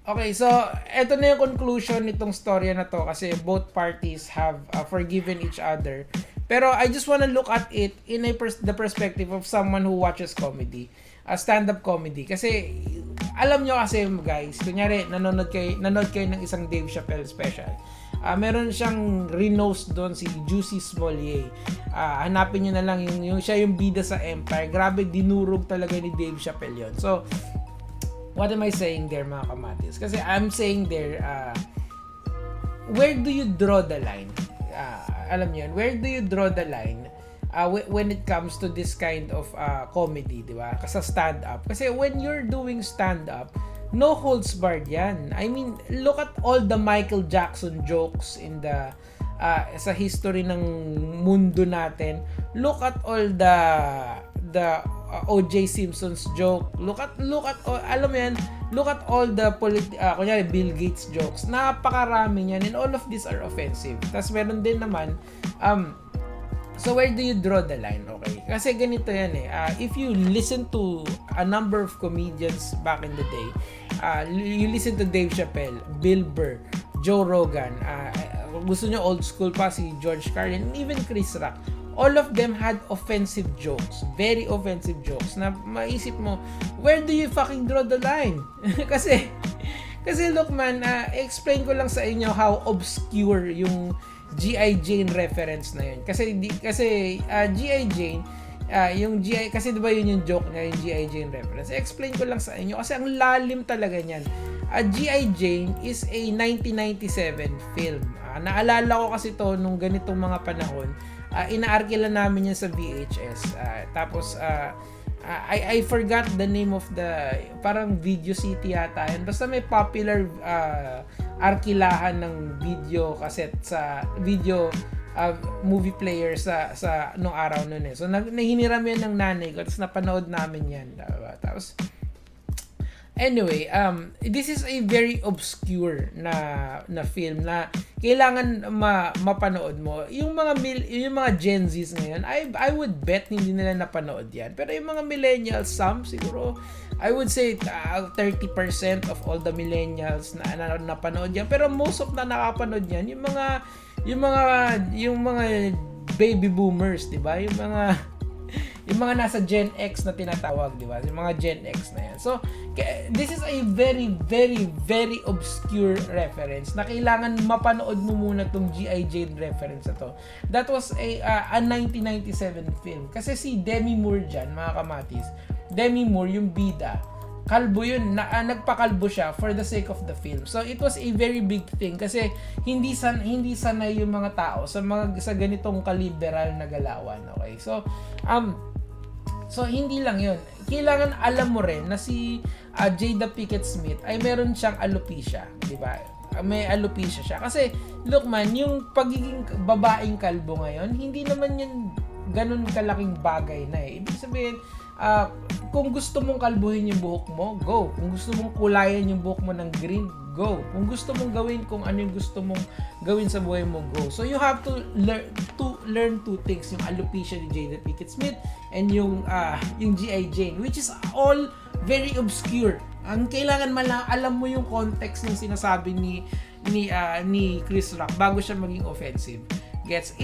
Okay, so eto na yung conclusion nitong storya na to kasi both parties have forgiven each other. Pero I just wanna look at it in the perspective of someone who watches comedy, stand-up comedy. Kasi alam nyo kasi guys, kunyari nanonood kayo ng isang Dave Chappelle special. Meron siyang renost doon si Juicy Smollier. Hanapin nyo na lang yung siya yung bida sa Empire. Grabe, dinurog talaga ni Dave Chappelle yun. So, what am I saying there mga kamatis? Kasi I'm saying there, where do you draw the line? Alam niyo yun, where do you draw the line when it comes to this kind of comedy, di ba? Sa stand-up. Kasi when you're doing stand-up, no holds barred yan. I mean, look at all the Michael Jackson jokes in the sa history ng mundo natin. Look at all the O.J. Simpson's joke. Look at all, alam mo yan, look at all the kunyari Bill Gates jokes. Napakarami yan and all of these are offensive. Tapos meron din naman so where do you draw the line? Okay, kasi ganito yan if you listen to a number of comedians back in the day, you listen to Dave Chappelle, Bill Burr, Joe Rogan, gusto nyo old school pa si George Carlin, and even Chris Rock. All of them had offensive jokes, very offensive jokes na maisip mo, where do you fucking draw the line? kasi look man, explain ko lang sa inyo how obscure yung G.I. Jane reference na yun. Kasi G.I. Jane, yung G.I. kasi diba yun yung joke niya, yung G.I. Jane reference. Explain ko lang sa inyo kasi ang lalim talaga niyan. G.I. Jane is a 1997 film. Naalala ko kasi to nung ganitong mga panahon. Inaarkila namin yan sa VHS. Tapos I forgot the name of the parang Video City yata yun. Basta may popular arkilahan ng video cassette sa video movie player sa nung araw nun eh. So nahiniram yan ng nanay ko tapos napanood namin yan. Tapos anyway, this is a very obscure na film na kailangan mapanood mo. Yung mga Gen Zs ngayon, I would bet hindi nila napanood yan. Pero yung mga millennials, some siguro, I would say 30% of all the millennials na napanood yan. Pero most of na nakapanood yan, yung mga baby boomers, 'di ba? Yung mga nasa Gen X na tinatawag, di ba? Yung mga Gen X na yan. So, this is a very, very, very obscure reference na kailangan mapanood mo muna tong G.I. Jane reference na to. That was a 1997 film. Kasi si Demi Moore dyan, mga kamatis, Demi Moore, yung bida, kalbo yun, nagpakalbo siya for the sake of the film. So, it was a very big thing kasi hindi sanay yung mga tao sa ganitong kaliberal na galawan. Okay? So, hindi lang yun. Kailangan alam mo rin na si Jada Pinkett Smith ay meron siyang alopecia. Di ba? May alopecia siya. Kasi, look man, yung pagiging babaeng kalbo ngayon, hindi naman yun ganun kalaking bagay na eh. Ibig sabihin, kung gusto mong kalbuhin yung buhok mo, go. Kung gusto mong kulayan yung buhok mo ng green, go. Kung gusto mong gawin kung ano yung gusto mong gawin sa buhay mo, go. So you have to learn two things, yung alopecia ni Jada Pinkett Smith and yung G.I. Jane, which is all very obscure. Ang kailangan alam mo yung context ng sinasabi ni Chris Rock bago siya maging offensive. Gets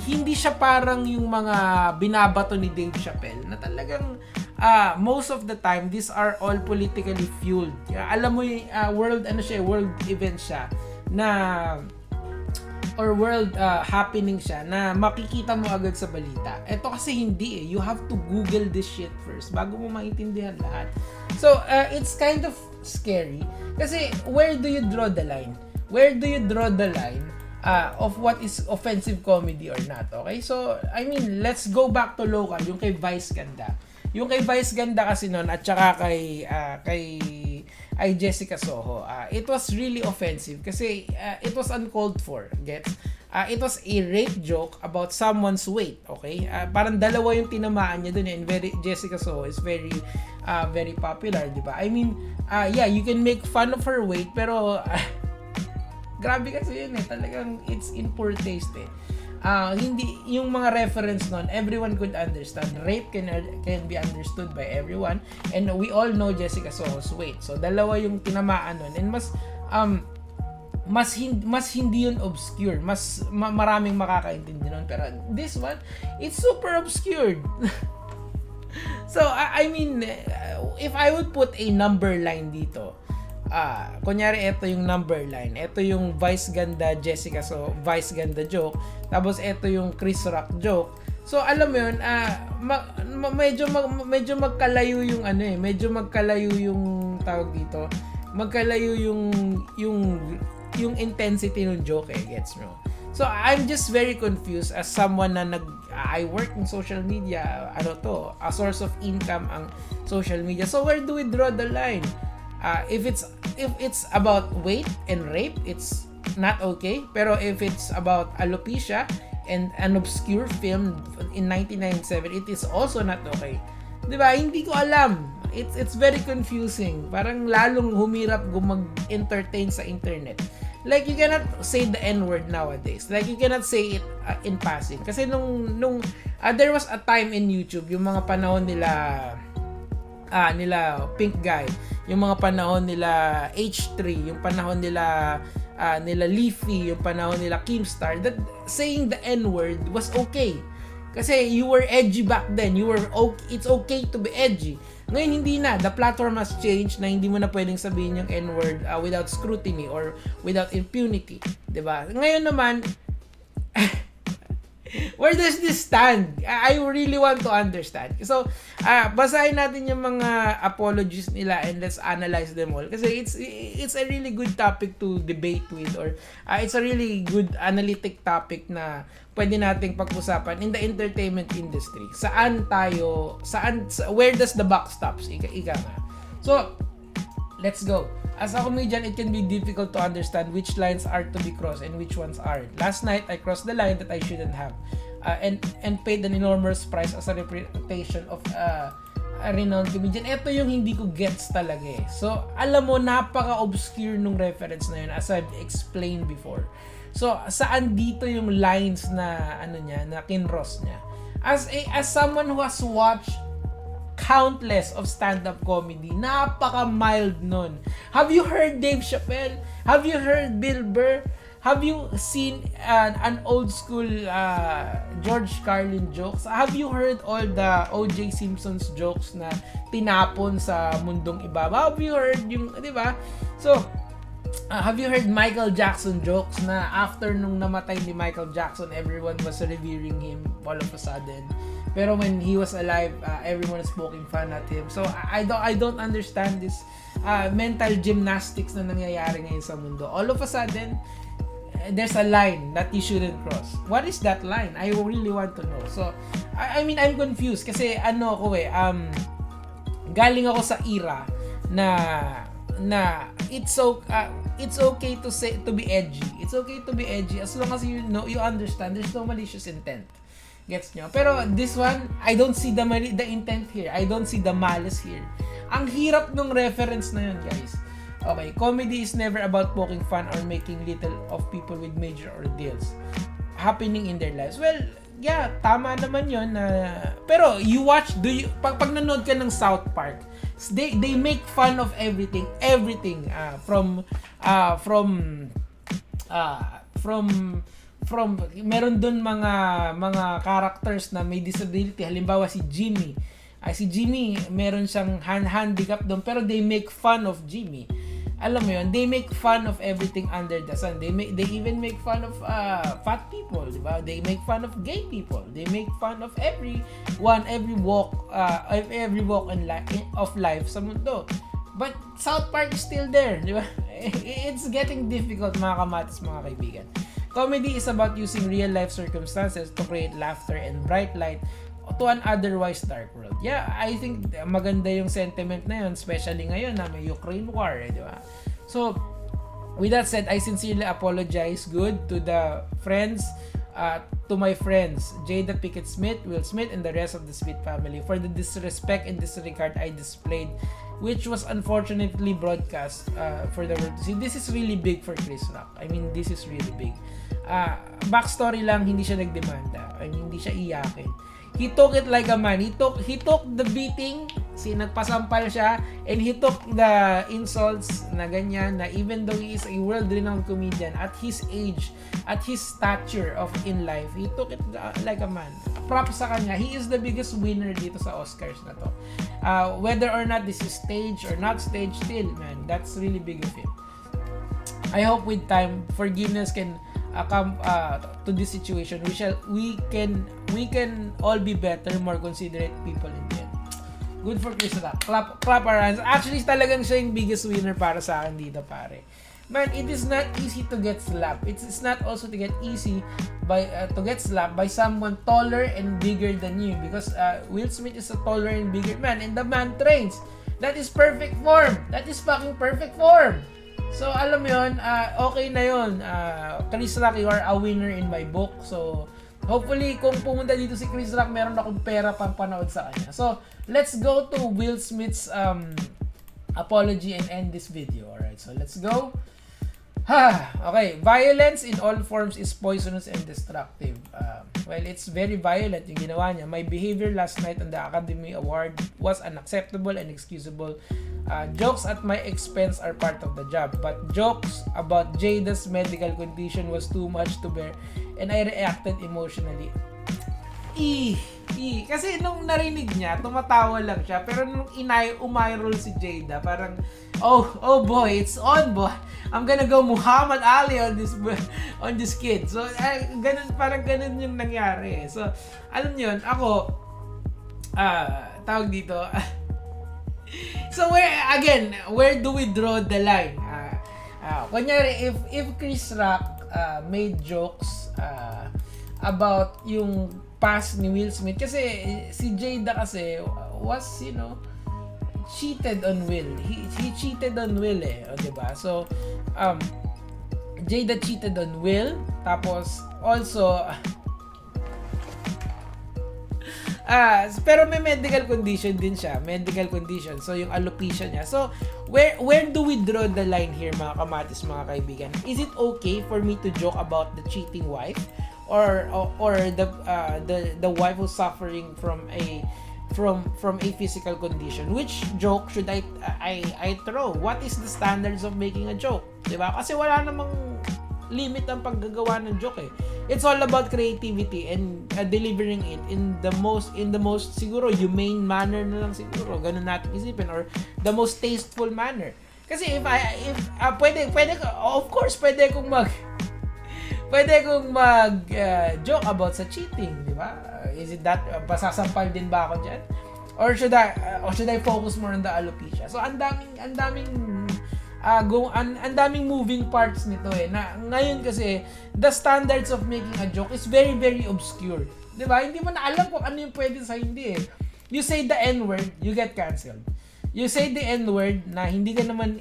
hindi siya parang yung mga binabato ni Dave Chappelle na talagang most of the time these are all politically fueled. Alam mo yung world event siya na or world happening siya na makikita mo agad sa balita. Ito kasi hindi you have to Google this shit first bago mo maintindihan lahat. So it's kind of scary kasi where do you draw the line? Where do you draw the line of what is offensive comedy or not? Okay? So, I mean, let's go back to local, yung kay Vice Ganda. Yung kay Vice Ganda kasi noon at saka kay Jessica Soho, it was really offensive kasi it was uncalled for. Gets? It was a rape joke about someone's weight. Okay? Parang dalawa yung tinamaan niya dun and Jessica Soho is very very popular, di ba? I mean, yeah, you can make fun of her weight pero grabe kasi yun talagang it's in poor taste hindi yung mga reference nun, everyone could understand. Rape can be understood by everyone, and we all know Jessica Soho's weight. So dalawa yung tinamaan nun, and mas hindi yun obscure, maraming makakaintindi nun. Pero this one, it's super obscured. So I mean, if I would put a number line dito, kunyari ito yung number line, ito yung Vice Ganda Jessica, so Vice Ganda joke, tapos ito yung Chris Rock joke. So alam mo yun, medyo magkalayo yung medyo magkalayo yung tawag dito, magkalayo yung intensity ng joke, gets mo? So I'm just very confused as someone na I work in social media, a source of income ang social media. So where do we draw the line? If it's about weight and rape, it's not okay. Pero if it's about alopecia and an obscure film in 1997, it is also not okay. 'Di ba? Hindi ko alam. It's very confusing. Parang lalong humirap mag-entertain sa internet. Like, you cannot say the N-word nowadays. Like, you cannot say it in passing. Kasi nung there was a time in YouTube, yung mga panahon nila Pink Guy, yung mga panahon nila H3, yung panahon nila Leafy, yung panahon nila Keemstar, that saying the N-word was okay. Kasi you were edgy back then. It's okay to be edgy. Ngayon hindi na. The platform has changed na hindi mo na pwedeng sabihin yung N-word without scrutiny or without impunity. 'Di ba? Ngayon naman, where does this stand? I really want to understand. So, basahin natin yung mga apologies nila and let's analyze them all. Kasi it's a really good topic to debate with, or it's a really good analytic topic na pwede nating pag-usapan in the entertainment industry. Where does the buck stops? Ika nga. So, let's go. As a comedian, it can be difficult to understand which lines are to be crossed and which ones aren't. Last night, I crossed the line that I shouldn't have, and paid an enormous price as a reputation of a renowned comedian. Ito yung hindi ko gets talaga eh. So, alam mo, napaka-obscure nung reference na yun, as I've explained before. So, saan dito yung lines na na kinross niya? As someone who has watched countless of stand-up comedy, napaka-mild nun. Have you heard Dave Chappelle? Have you heard Bill Burr? Have you seen an old school George Carlin jokes? Have you heard all the O.J. Simpson's jokes na tinapon sa mundong ibabaw? Have you heard yung, di ba? So, have you heard Michael Jackson jokes na after nung namatay ni Michael Jackson, everyone was revering him all of a sudden? Pero when he was alive, everyone is poking fun at him. So I don't understand this mental gymnastics na nangyayari ngayon sa mundo. All of a sudden, there's a line that you shouldn't cross. What is that line? I really want to know. So I mean, I'm confused kasi galing ako sa era na it's okay to say, to be edgy. It's okay to be edgy as long as you understand there's no malicious intent. Gets nyo? Pero this one, I don't see the intent here. I don't see the malice here. Ang hirap nung reference na yun, guys. Okay, comedy is never about poking fun or making little of people with major ordeals happening in their lives. Well, yeah, tama naman yun. Pero pag nanood ka ng South Park, they make fun of everything from meron dun mga characters na may disability. Halimbawa si Jimmy. Si Jimmy meron siyang handicap doon, pero they make fun of Jimmy. Alam mo yun, they make fun of everything under the sun. They even make fun of fat people, di ba? They make fun of gay people. They make fun of every walk of life sa mundo. But South Park is still there, di ba? It's getting difficult, mga kamatis, mga kaibigan. Comedy is about using real life circumstances to create laughter and bright light to an otherwise dark world. Yeah, I think maganda yung sentiment na yun, especially ngayon na may Ukraine war, di ba? So, with that said, I sincerely apologize to the friends, to my friends, Jada Pinkett Smith, Will Smith, and the rest of the Smith family for the disrespect and disregard I displayed which was unfortunately broadcast for the world to see. This is really big for Chris Rock. I mean, this is really big. Backstory lang, hindi siya nagdemanda. I mean, hindi siya iyakin. He took it like a man. He took the beating, nagpasampal siya, and he took the insults na ganyan, na even though he is a world-renowned comedian, at his age, at his stature in life, he took it like a man. Props sa kanya. He is the biggest winner dito sa Oscars na to. Whether or not this is stage or not stage, still, man, that's really big of him. I hope with time, forgiveness can come to this situation. We can all be better, more considerate people in the end. Good for Chris Rock. Clap our hands. Actually, talagang siya yung biggest winner para sa akin dito, pare. Man, it is not easy to get slapped. It's not also to get easy to get slapped by someone taller and bigger than you, because Will Smith is a taller and bigger man, and the man trains. That is perfect form. That is fucking perfect form. So, alam mo yun, okay na yun. Chris Rock, you are a winner in my book. So, hopefully, kung pumunta dito si Chris Rock, meron akong pera pang panood sa kanya. So, let's go to Will Smith's apology and end this video. Alright, so let's go. Okay, violence in all forms is poisonous and destructive. Well, it's very violent yung ginawa niya. My behavior last night on the Academy Award was unacceptable and excusable. Jokes at my expense are part of the job, but jokes about Jada's medical condition was too much to bear, and I reacted emotionally. Kasi nung narinig niya, tumatawa lang siya, pero nung umiroll si Jada, parang, oh boy, it's on, boy. I'm gonna go Muhammad Ali on this kid. So, parang ganun yung nangyari. So, alam niyo yun, ako, tawag dito, so where do we draw the line? Kunyari, if Chris Rock made jokes about yung past ni Will Smith, kasi si Jada kasi was, cheated on Will. He cheated on Will diba? So, Jada cheated on Will, tapos also pero may medical condition din siya. Medical condition. So, yung alopecia niya. So, where do we draw the line here, mga kamatis, mga kaibigan? Is it okay for me to joke about the cheating wife? Or the wife who's suffering from a physical condition? Which joke should I throw? What is the standards of making a joke? Diba? Kasi wala namang limit ang paggagawa ng joke eh. It's all about creativity and delivering it in the most siguro humane manner na lang siguro. Ganun natin isipin, or the most tasteful manner. Kasi if pwede of course pwede kong joke about sa cheating, di ba? Is it that pasasampal din ba ako diyan? Or should I focus more on the alopecia? So ang daming moving parts nito na ngayon kasi the standards of making a joke is very, very obscure. 'Di ba? Hindi mo na alam kung ano yung pwede sa hindi eh. You say the N-word, you get canceled. You say the N-word na hindi ka naman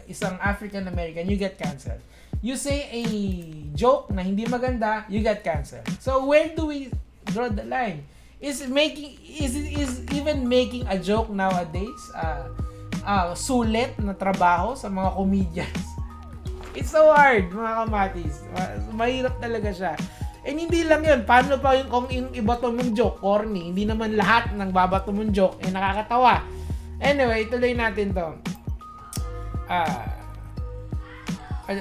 isang African American, you get canceled. You say a joke na hindi maganda, you get canceled. So where do we draw the line? Is even making a joke nowadays sulit na trabaho sa mga comedians? It's so hard, mga kamatis. Mahirap talaga siya. And hindi lang yun. Paano pa kung yung ibato mong joke, corny? Hindi naman lahat ng babato mong joke nakakatawa. Anyway, tuloy natin to.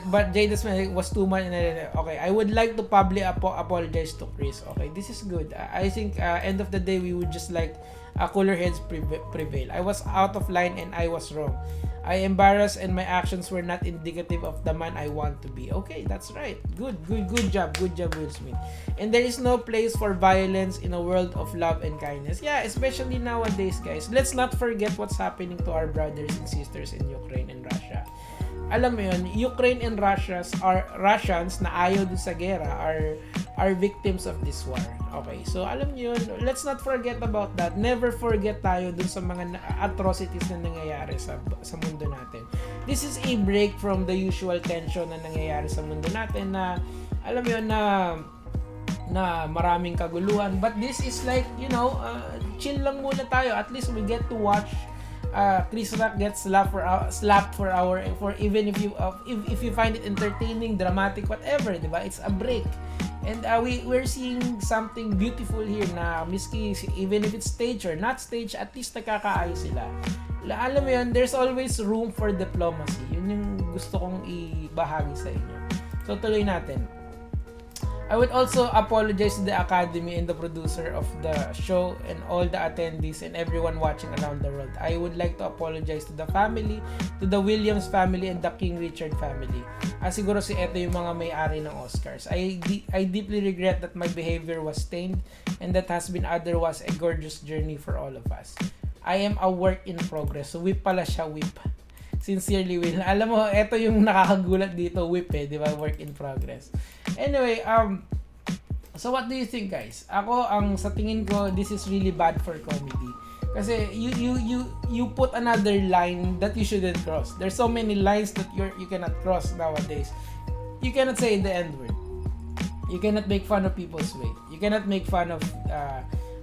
But Jada Smith was too much. Okay, I would like to publicly apologize to Chris. Okay, this is good. I think end of the day we would just like cooler heads prevail. I was out of line and I was wrong. I embarrassed and my actions were not indicative of the man I want to be. Okay, that's right. Good job, Will Smith. And there is no place for violence in a world of love and kindness. Yeah, especially nowadays, guys. Let's not forget what's happening to our brothers and sisters in Ukraine and Russia. Alam mo yun, Ukraine and Russians na ayaw din sa gera are victims of this war. Okay, so alam niyo yun, let's not forget about that. Never forget tayo dun sa mga atrocities na nangyayari sa mundo natin. This is a break from the usual tension na nangyayari sa mundo natin na alam mo yun na maraming kaguluhan. But this is like, chill lang muna tayo. At least we get to watch Chris Rock gets slapped for even if you find it entertaining, dramatic, whatever, di ba? It's a break. And we're seeing something beautiful here na miski even if it's stage or not stage, at least nakakaayos sila. Alam mo yun, there's always room for diplomacy. Yun yung gusto kong ibahagi sa inyo. So tuloy natin. I would also apologize to the Academy and the producer of the show and all the attendees and everyone watching around the world. I would like to apologize to the family, to the Williams family and the King Richard family. Siguro ito yung mga may-ari ng Oscars. I deeply regret that my behavior was stained and that has been otherwise a gorgeous journey for all of us. I am a work in progress. So whip pala siya, whip. Sincerely, Will. Alam mo, ito yung nakakagulat dito, whip di ba? Work in progress. Anyway, so what do you think, guys? Ako, sa tingin ko, this is really bad for comedy. Kasi you put another line that you shouldn't cross. There's so many lines that you cannot cross nowadays. You cannot say the N-word. You cannot make fun of people's weight. You cannot make fun of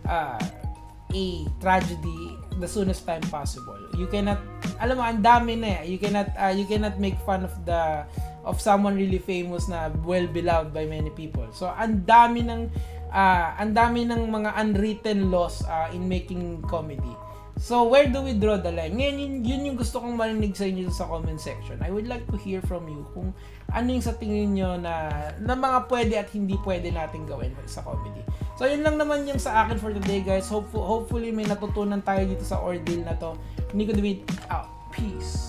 a tragedy the soonest time possible. You cannot, alam mo, ang dami na you cannot make fun of someone really famous na well beloved by many people. So ang dami ng mga unwritten laws in making comedy. So where do we draw the line? Ngayon yun yung gusto kong marinig sa inyo sa comment section. I would like to hear from you kung ano yung sa tingin nyo na mga pwede at hindi pwede natin gawin sa comedy. So yun lang naman yung sa akin for today, guys. Hopefully may natutunan tayo dito sa ordeal na to. Nico out. Peace.